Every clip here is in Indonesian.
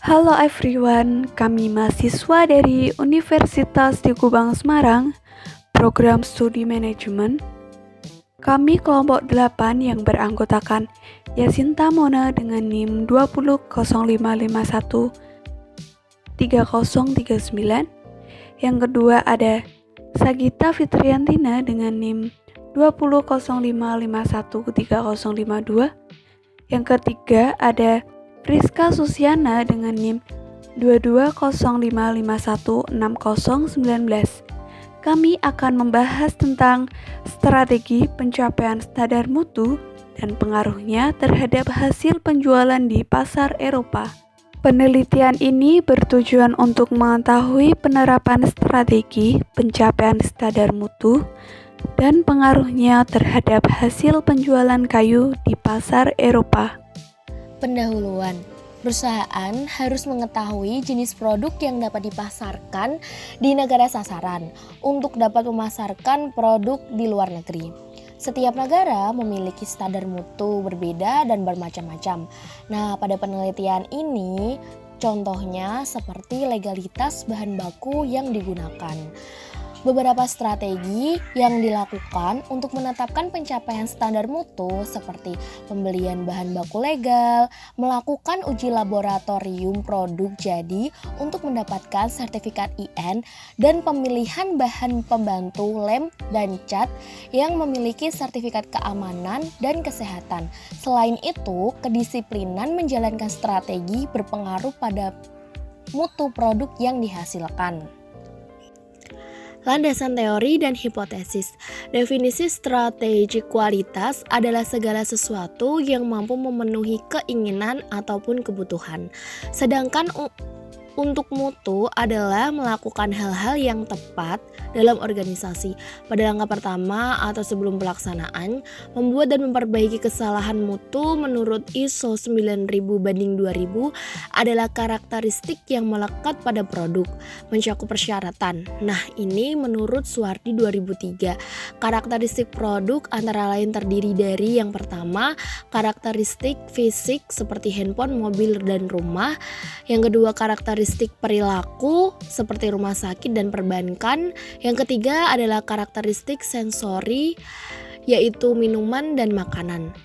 Halo everyone, kami mahasiswa dari Universitas di Kubang, Semarang, program studi manajemen. Kami kelompok 8 yang beranggotakan Yasinta Mona dengan NIM 200551 3039. Yang kedua ada Sagita Fitriantina dengan NIM 200551 3052. Yang ketiga ada Friska Susiana dengan NIM 2205516019. Kami akan membahas tentang strategi pencapaian standar mutu dan pengaruhnya terhadap hasil penjualan di pasar Eropa. Penelitian ini bertujuan untuk mengetahui penerapan strategi pencapaian standar mutu dan pengaruhnya terhadap hasil penjualan kayu di pasar Eropa. Pendahuluan. Perusahaan harus mengetahui jenis produk yang dapat dipasarkan di negara sasaran untuk dapat memasarkan produk di luar negeri. Setiap negara memiliki standar mutu berbeda dan bermacam-macam. Nah, pada penelitian ini contohnya seperti legalitas bahan baku yang digunakan. Beberapa strategi yang dilakukan untuk menetapkan pencapaian standar mutu seperti pembelian bahan baku legal, melakukan uji laboratorium produk jadi untuk mendapatkan sertifikat IN, dan pemilihan bahan pembantu lem dan cat yang memiliki sertifikat keamanan dan kesehatan. Selain itu, kedisiplinan menjalankan strategi berpengaruh pada mutu produk yang dihasilkan. Landasan teori dan hipotesis. Definisi strategi kualitas adalah segala sesuatu yang mampu memenuhi keinginan ataupun kebutuhan. Sedangkan untuk mutu adalah melakukan hal-hal yang tepat dalam organisasi. Pada langkah pertama atau sebelum pelaksanaan, membuat dan memperbaiki kesalahan mutu menurut ISO 9000/2000 adalah karakteristik yang melekat pada produk, mencakup persyaratan. Nah, ini menurut Suwardi 2003. Karakteristik produk antara lain terdiri dari yang pertama, karakteristik fisik seperti handphone, mobil, dan rumah. Yang kedua, karakteristik perilaku seperti rumah sakit dan perbankan. Yang ketiga adalah karakteristik sensori, yaitu minuman dan makanan.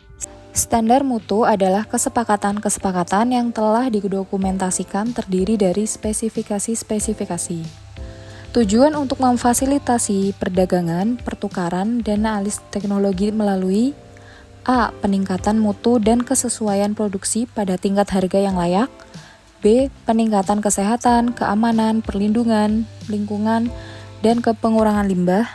Standar mutu adalah kesepakatan-kesepakatan yang telah didokumentasikan terdiri dari spesifikasi-spesifikasi. Tujuan untuk memfasilitasi perdagangan, pertukaran, dan analis teknologi melalui A. Peningkatan mutu dan kesesuaian produksi pada tingkat harga yang layak. B. Peningkatan kesehatan, keamanan, perlindungan, lingkungan, dan pengurangan limbah.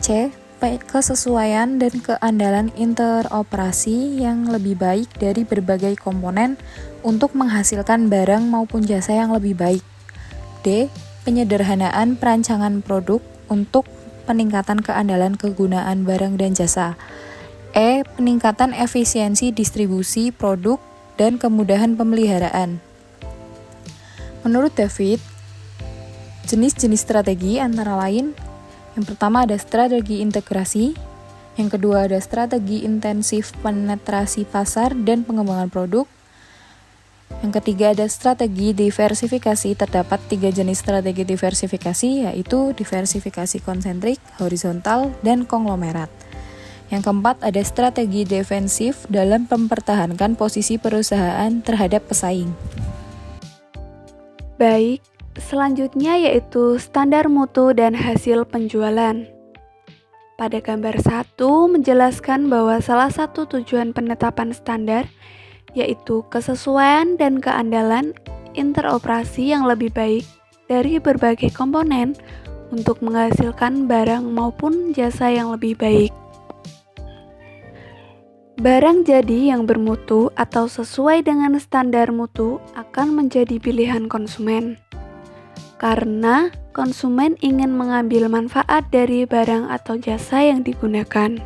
C. Kesesuaian dan keandalan interoperasi yang lebih baik dari berbagai komponen untuk menghasilkan barang maupun jasa yang lebih baik. D. Penyederhanaan perancangan produk untuk peningkatan keandalan kegunaan barang dan jasa. E. Peningkatan efisiensi distribusi produk dan kemudahan pemeliharaan. Menurut David, jenis-jenis strategi antara lain, yang pertama ada strategi integrasi, yang kedua ada strategi intensif penetrasi pasar dan pengembangan produk, yang ketiga ada strategi diversifikasi. Terdapat 3 jenis strategi diversifikasi, yaitu diversifikasi konsentrik, horizontal, dan konglomerat. Yang keempat ada strategi defensif dalam mempertahankan posisi perusahaan terhadap pesaing. Baik, selanjutnya yaitu standar mutu dan hasil penjualan. Pada gambar 1 menjelaskan bahwa salah satu tujuan penetapan standar yaitu kesesuaian dan keandalan interoperasi yang lebih baik dari berbagai komponen untuk menghasilkan barang maupun jasa yang lebih baik. Barang jadi yang bermutu atau sesuai dengan standar mutu akan menjadi pilihan konsumen. Karena konsumen ingin mengambil manfaat dari barang atau jasa yang digunakan.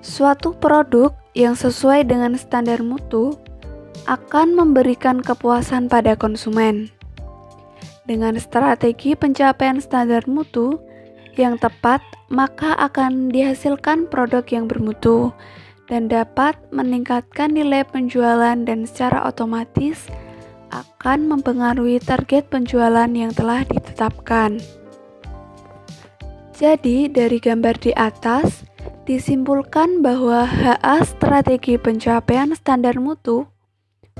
Suatu produk yang sesuai dengan standar mutu akan memberikan kepuasan pada konsumen. Dengan strategi pencapaian standar mutu yang tepat, maka akan dihasilkan produk yang bermutu dan dapat meningkatkan nilai penjualan dan secara otomatis akan mempengaruhi target penjualan yang telah ditetapkan. Jadi, dari gambar di atas, disimpulkan bahwa HA strategi pencapaian standar mutu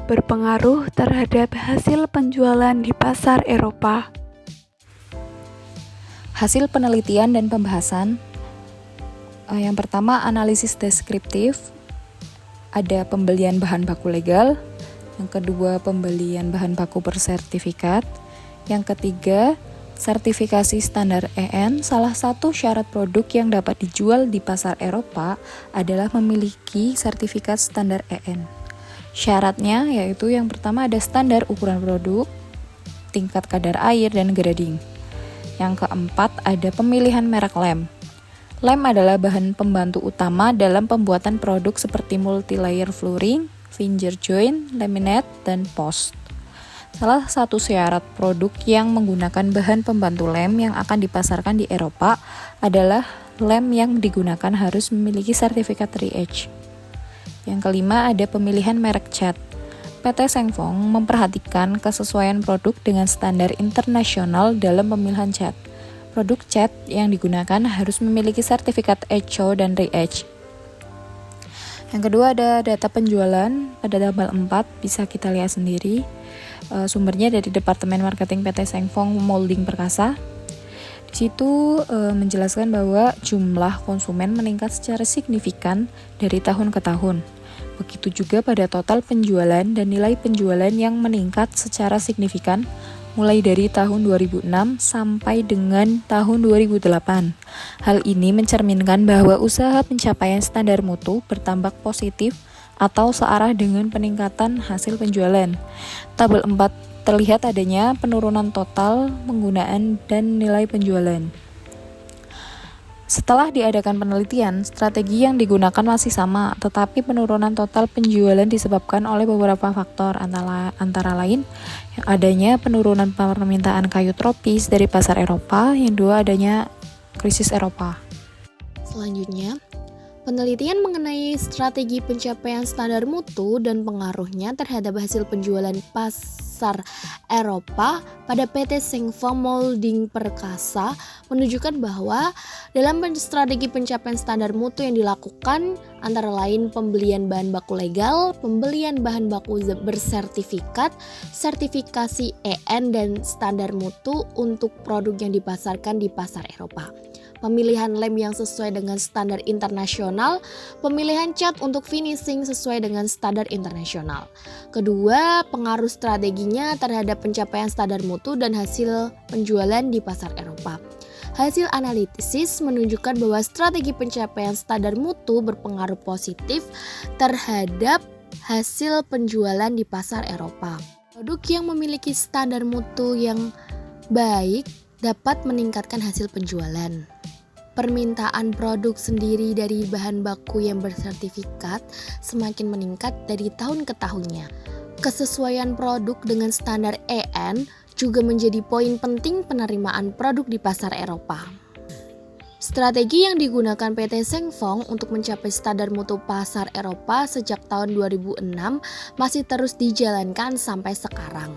berpengaruh terhadap hasil penjualan di pasar Eropa. Hasil penelitian dan pembahasan. Yang pertama, analisis deskriptif. Ada pembelian bahan baku legal. Yang kedua, pembelian bahan baku bersertifikat. Yang ketiga, sertifikasi standar EN. Salah satu syarat produk yang dapat dijual di pasar Eropa adalah memiliki sertifikat standar EN. Syaratnya yaitu yang pertama ada standar ukuran produk, tingkat kadar air, dan grading. Yang keempat ada pemilihan merek lem. Lem adalah bahan pembantu utama dalam pembuatan produk seperti multi-layer flooring, finger joint, laminate, dan post. Salah satu syarat produk yang menggunakan bahan pembantu lem yang akan dipasarkan di Eropa adalah lem yang digunakan harus memiliki sertifikat 3H. Yang kelima ada pemilihan merek cat. PT Sengfong memperhatikan kesesuaian produk dengan standar internasional dalam pemilihan cat. Produk cat yang digunakan harus memiliki sertifikat ECO dan 3H. Yang kedua ada data penjualan pada tabel 4, bisa kita lihat sendiri. Sumbernya dari Departemen Marketing PT Sengfong Molding Perkasa. Di situ menjelaskan bahwa jumlah konsumen meningkat secara signifikan dari tahun ke tahun. Begitu juga pada total penjualan dan nilai penjualan yang meningkat secara signifikan mulai dari tahun 2006 sampai dengan tahun 2008. Hal ini mencerminkan bahwa usaha pencapaian standar mutu bertambah positif atau searah dengan peningkatan hasil penjualan. Tabel 4 terlihat adanya penurunan total penggunaan dan nilai penjualan. Setelah diadakan penelitian, strategi yang digunakan masih sama, tetapi penurunan total penjualan disebabkan oleh beberapa faktor, antara lain yang adanya penurunan permintaan kayu tropis dari pasar Eropa, yang kedua adanya krisis Eropa. Selanjutnya, penelitian mengenai strategi pencapaian standar mutu dan pengaruhnya terhadap hasil penjualan pasar Eropa pada PT Sengfong Molding Perkasa menunjukkan bahwa dalam strategi pencapaian standar mutu yang dilakukan antara lain pembelian bahan baku legal, pembelian bahan baku bersertifikat, sertifikasi EN dan standar mutu untuk produk yang dipasarkan di pasar Eropa. Pemilihan lem yang sesuai dengan standar internasional, pemilihan cat untuk finishing sesuai dengan standar internasional. Kedua, pengaruh strateginya terhadap pencapaian standar mutu dan hasil penjualan di pasar Eropa. Hasil analisis menunjukkan bahwa strategi pencapaian standar mutu berpengaruh positif terhadap hasil penjualan di pasar Eropa. Produk yang memiliki standar mutu yang baik dapat meningkatkan hasil penjualan. Permintaan produk sendiri dari bahan baku yang bersertifikat semakin meningkat dari tahun ke tahunnya. Kesesuaian produk dengan standar EN juga menjadi poin penting penerimaan produk di pasar Eropa. Strategi yang digunakan PT Sengfong untuk mencapai standar mutu pasar Eropa sejak tahun 2006 masih terus dijalankan sampai sekarang.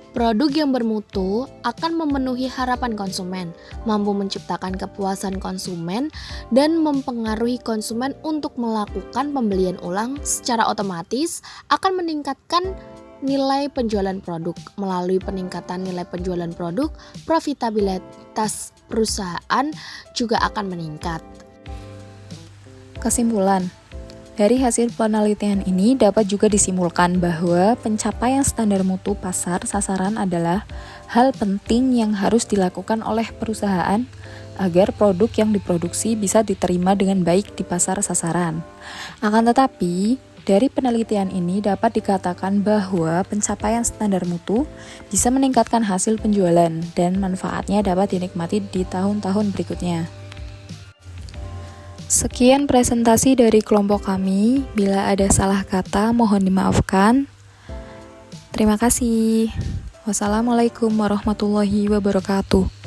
Produk yang bermutu akan memenuhi harapan konsumen, mampu menciptakan kepuasan konsumen, dan mempengaruhi konsumen untuk melakukan pembelian ulang secara otomatis akan meningkatkan nilai penjualan produk. Melalui peningkatan nilai penjualan produk, profitabilitas perusahaan juga akan meningkat. Kesimpulan. Dari hasil penelitian ini dapat juga disimpulkan bahwa pencapaian standar mutu pasar sasaran adalah hal penting yang harus dilakukan oleh perusahaan agar produk yang diproduksi bisa diterima dengan baik di pasar sasaran. Akan tetapi, dari penelitian ini dapat dikatakan bahwa pencapaian standar mutu bisa meningkatkan hasil penjualan dan manfaatnya dapat dinikmati di tahun-tahun berikutnya. Sekian presentasi dari kelompok kami. Bila ada salah kata, mohon dimaafkan. Terima kasih. Wassalamualaikum warahmatullahi wabarakatuh.